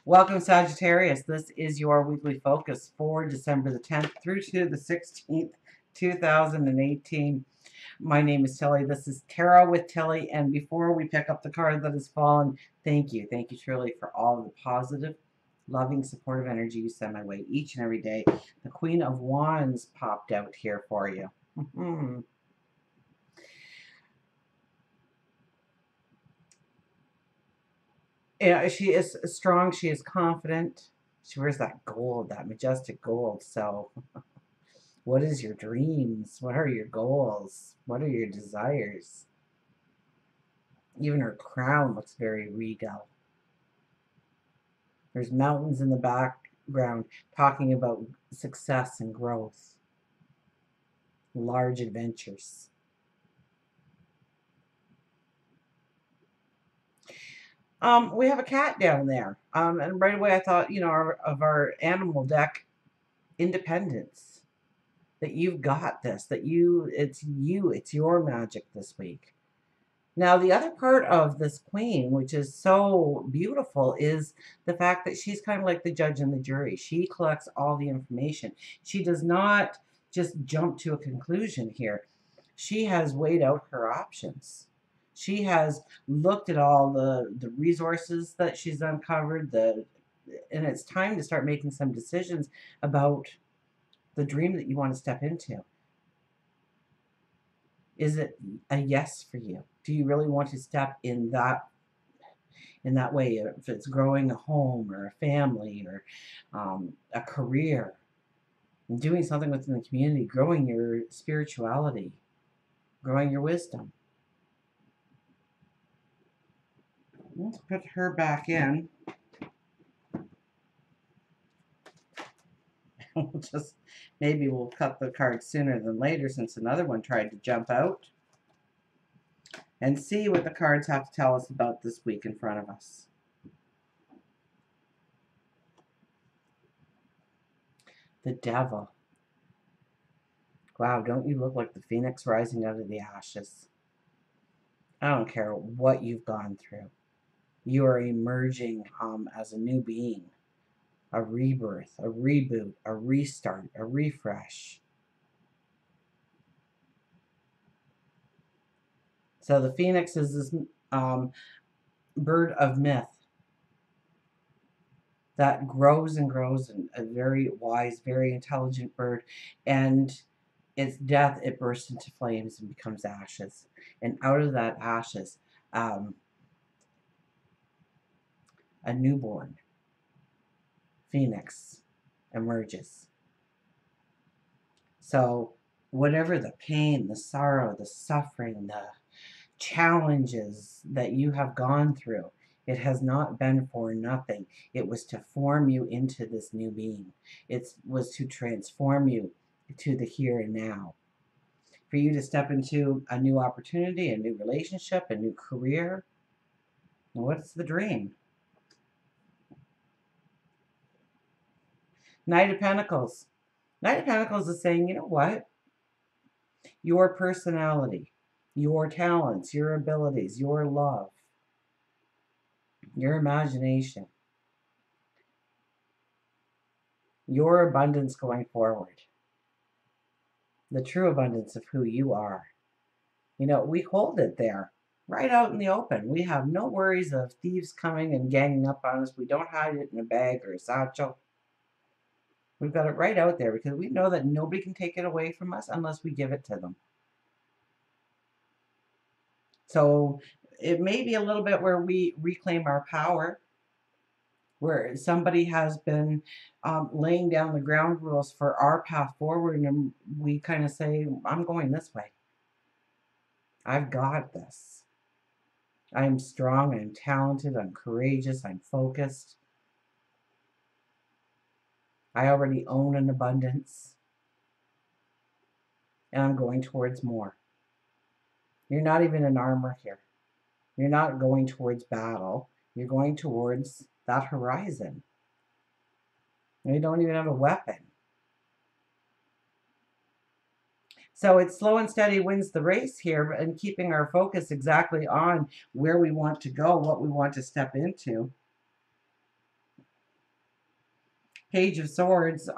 Welcome, Sagittarius. This is your weekly focus for December the 10th through to the 16th, 2018. My name is Tilly. This is Tarot with Tilly. And before we pick up the card that has fallen, thank you. Thank you truly for all of the positive, loving, supportive energy you send my way each and every day. The Queen of Wands popped out here for you. Yeah, she is strong. She is confident. She wears that gold, that majestic gold. So, what is your dreams? What are your goals? What are your desires? Even her crown looks very regal. There's mountains in the background talking about success and growth, large adventures. We have a cat down there. And right away I thought, of our animal deck, independence. That you've got this, it's your magic this week. Now, the other part of this queen, which is so beautiful, is the fact that she's kind of like the judge and the jury. She collects all the information. She does not just jump to a conclusion here. She has weighed out her options. She has looked at all the resources that she's uncovered, and it's time to start making some decisions about the dream that you want to step into. Is it a yes for you? Do you really want to step in that way? If it's growing a home or a family or a career, doing something within the community, growing your spirituality, growing your wisdom. Let's put her back in. Maybe we'll cut the card sooner than later since another one tried to jump out. And see what the cards have to tell us about this week in front of us. The Devil. Wow, don't you look like the phoenix rising out of the ashes? I don't care what you've gone through. You are emerging as a new being. A rebirth, a reboot, a restart, a refresh. So the phoenix is this bird of myth that grows and grows, and a very wise, very intelligent bird. And its death, it bursts into flames and becomes ashes. And out of that ashes, a newborn phoenix emerges. So whatever the pain, the sorrow, the suffering, the challenges that you have gone through, it has not been for nothing. It was to form you into this new being. It was to transform you to the here and now. For you to step into a new opportunity, a new relationship, a new career. What's the dream? Knight of Pentacles. Knight of Pentacles is saying, you know what? Your personality, your talents, your abilities, your love, your imagination, your abundance going forward, the true abundance of who you are. We hold it there, right out in the open. We have no worries of thieves coming and ganging up on us. We don't hide it in a bag or a satchel. We've got it right out there because we know that nobody can take it away from us unless we give it to them. So it may be a little bit where we reclaim our power, where somebody has been laying down the ground rules for our path forward, and we kind of say, I'm going this way. I've got this. I'm strong, I'm talented, I'm courageous, I'm focused. I already own an abundance, and I'm going towards more. You're not even in armor here. You're not going towards battle. You're going towards that horizon. And you don't even have a weapon. So it's slow and steady wins the race here, and keeping our focus exactly on where we want to go, what we want to step into. Page of Swords.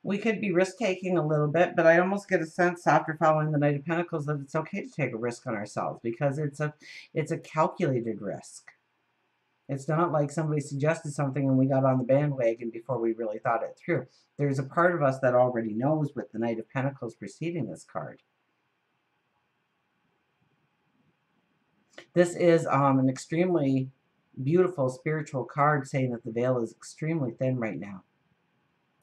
We could be risk taking a little bit, but I almost get a sense after following the Knight of Pentacles that it's okay to take a risk on ourselves because it's a calculated risk. It's not like somebody suggested something and we got on the bandwagon before we really thought it through. There's a part of us that already knows with the Knight of Pentacles preceding this card. This is an extremely beautiful spiritual card saying that the veil is extremely thin right now.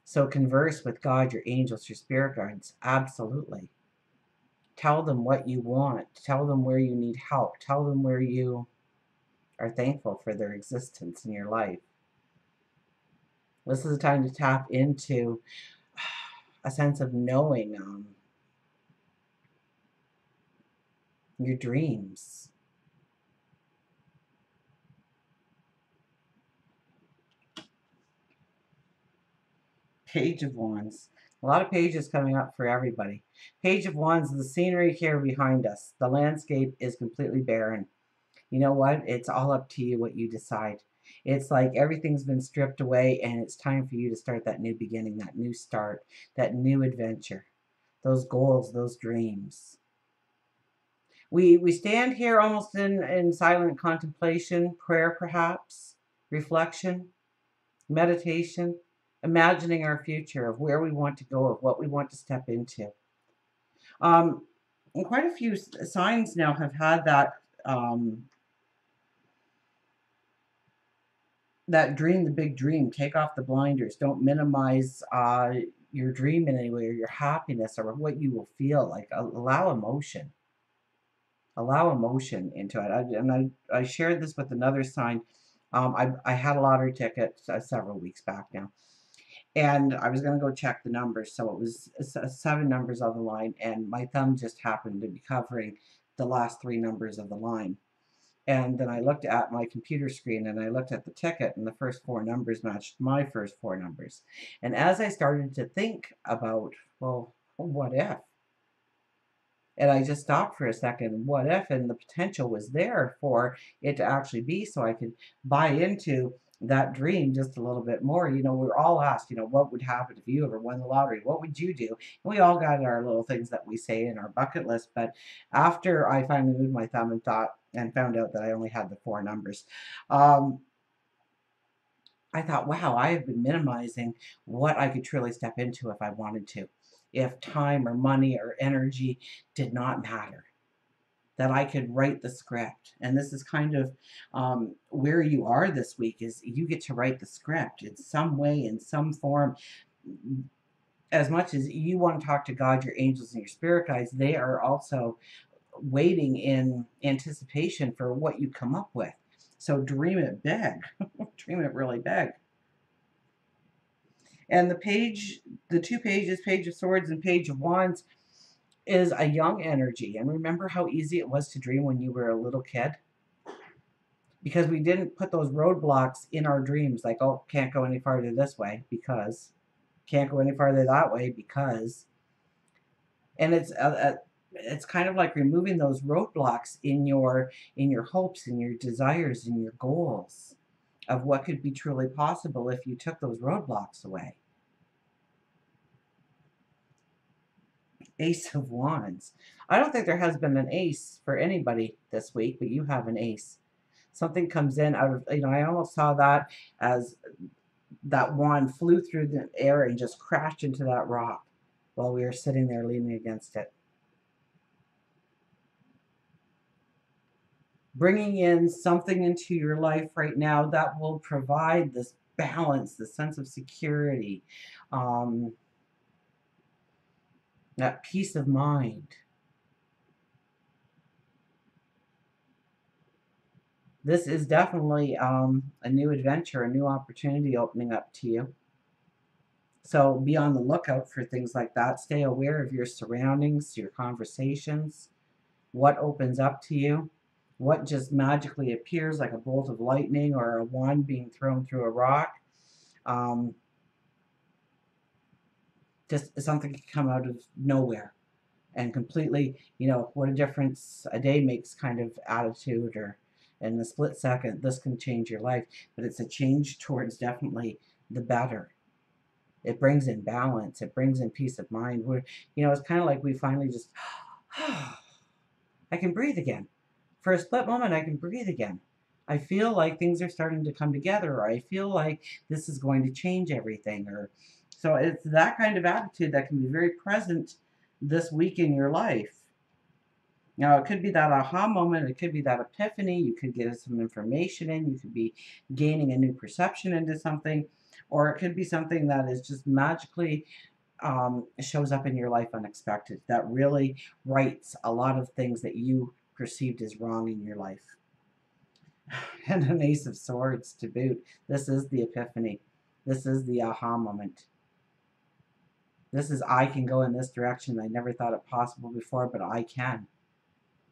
So converse with God, your angels, your spirit guides. Absolutely. Tell them what you want. Tell them where you need help. Tell them where you are thankful for their existence in your life. This is a time to tap into a sense of knowing your dreams. Page of Wands. A lot of pages coming up for everybody. Page of Wands, the scenery here behind us. The landscape is completely barren. You know what? It's all up to you what you decide. It's like everything's been stripped away and it's time for you to start that new beginning, that new start, that new adventure, those goals, those dreams. We stand here almost in silent contemplation, prayer perhaps, reflection, meditation, imagining our future of where we want to go, of what we want to step into. And quite a few signs now have had that dream, the big dream. Take off the blinders. Don't minimize your dream in any way, or your happiness, or what you will feel. Like allow emotion. Allow emotion into it. I shared this with another sign. I had a lottery ticket several weeks back now. And I was going to go check the numbers. So it was 7 numbers on the line. And my thumb just happened to be covering the last 3 numbers of the line. And then I looked at my computer screen and I looked at the ticket, and the first 4 numbers matched my first 4 numbers. And as I started to think about, well, what if? And I just stopped for a second, what if? And the potential was there for it to actually be, so I could buy into that dream just a little bit more. You know, we're all asked, what would happen if you ever won the lottery? What would you do? And we all got our little things that we say in our bucket list. But after I finally moved my thumb and found out that I only had the 4 numbers, I thought, wow, I have been minimizing what I could truly step into if I wanted to. If time or money or energy did not matter, that I could write the script. And this is kind of where you are this week, is you get to write the script in some way, in some form. As much as you want to talk to God, your angels, and your spirit guides, they are also waiting in anticipation for what you come up with. So dream it big. Dream it really big. And the 2 pages, Page of Swords and Page of Wands, is a young energy. And remember how easy it was to dream when you were a little kid? Because we didn't put those roadblocks in our dreams, like, oh, can't go any farther this way because, can't go any farther that way because. And it's kind of like removing those roadblocks in your hopes, in your desires, in your goals of what could be truly possible if you took those roadblocks away. Ace of Wands. I don't think there has been an ace for anybody this week, but you have an ace. Something comes in out of, I almost saw that as that wand flew through the air and just crashed into that rock while we were sitting there leaning against it. Bringing in something into your life right now that will provide this balance, this sense of security, that peace of mind. This is definitely a new adventure, a new opportunity opening up to you. So be on the lookout for things like that. Stay aware of your surroundings, your conversations, what opens up to you, what just magically appears like a bolt of lightning or a wand being thrown through a rock. Just something can come out of nowhere and completely, what a difference a day makes kind of attitude, or in a split second, this can change your life. But it's a change towards definitely the better. It brings in balance. It brings in peace of mind. It's kind of like we finally just, I can breathe again. For a split moment, I can breathe again. I feel like things are starting to come together, or I feel like this is going to change everything. Or so it's that kind of attitude that can be very present this week in your life. Now, it could be that aha moment, it could be that epiphany, you could get some information in, you could be gaining a new perception into something, or it could be something that is just magically shows up in your life unexpected, that really rights a lot of things that you perceived as wrong in your life. And an Ace of Swords to boot. This is the epiphany. This is the aha moment. This is, I can go in this direction. I never thought it possible before, but I can.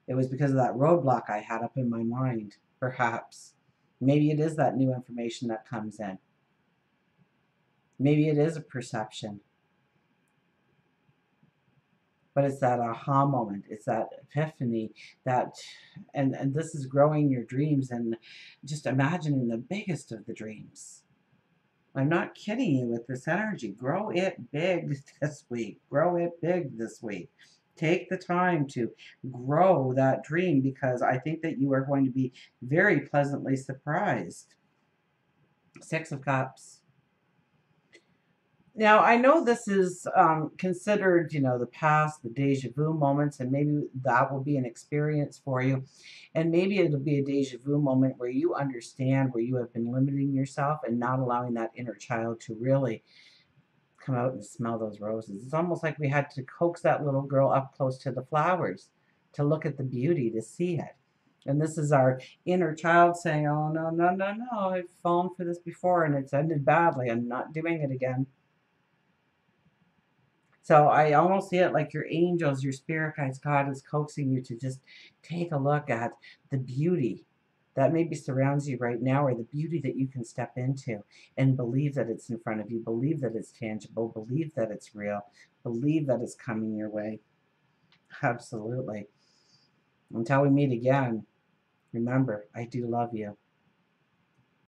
It was because of that roadblock I had up in my mind, perhaps. Maybe it is that new information that comes in. Maybe it is a perception. But it's that aha moment. It's that epiphany that, and this is growing your dreams and just imagining the biggest of the dreams. I'm not kidding you with this energy. Grow it big this week. Grow it big this week. Take the time to grow that dream, because I think that you are going to be very pleasantly surprised. Six of Cups. Now, I know this is considered, the past, the deja vu moments, and maybe that will be an experience for you. And maybe it'll be a deja vu moment where you understand where you have been limiting yourself and not allowing that inner child to really come out and smell those roses. It's almost like we had to coax that little girl up close to the flowers to look at the beauty, to see it. And this is our inner child saying, oh, no, no, no, no, I've fallen for this before and it's ended badly. I'm not doing it again. So I almost see it like your angels, your spirit guides, God is coaxing you to just take a look at the beauty that maybe surrounds you right now, or the beauty that you can step into and believe that it's in front of you, believe that it's tangible, believe that it's real, believe that it's coming your way. Absolutely. Until we meet again, remember, I do love you.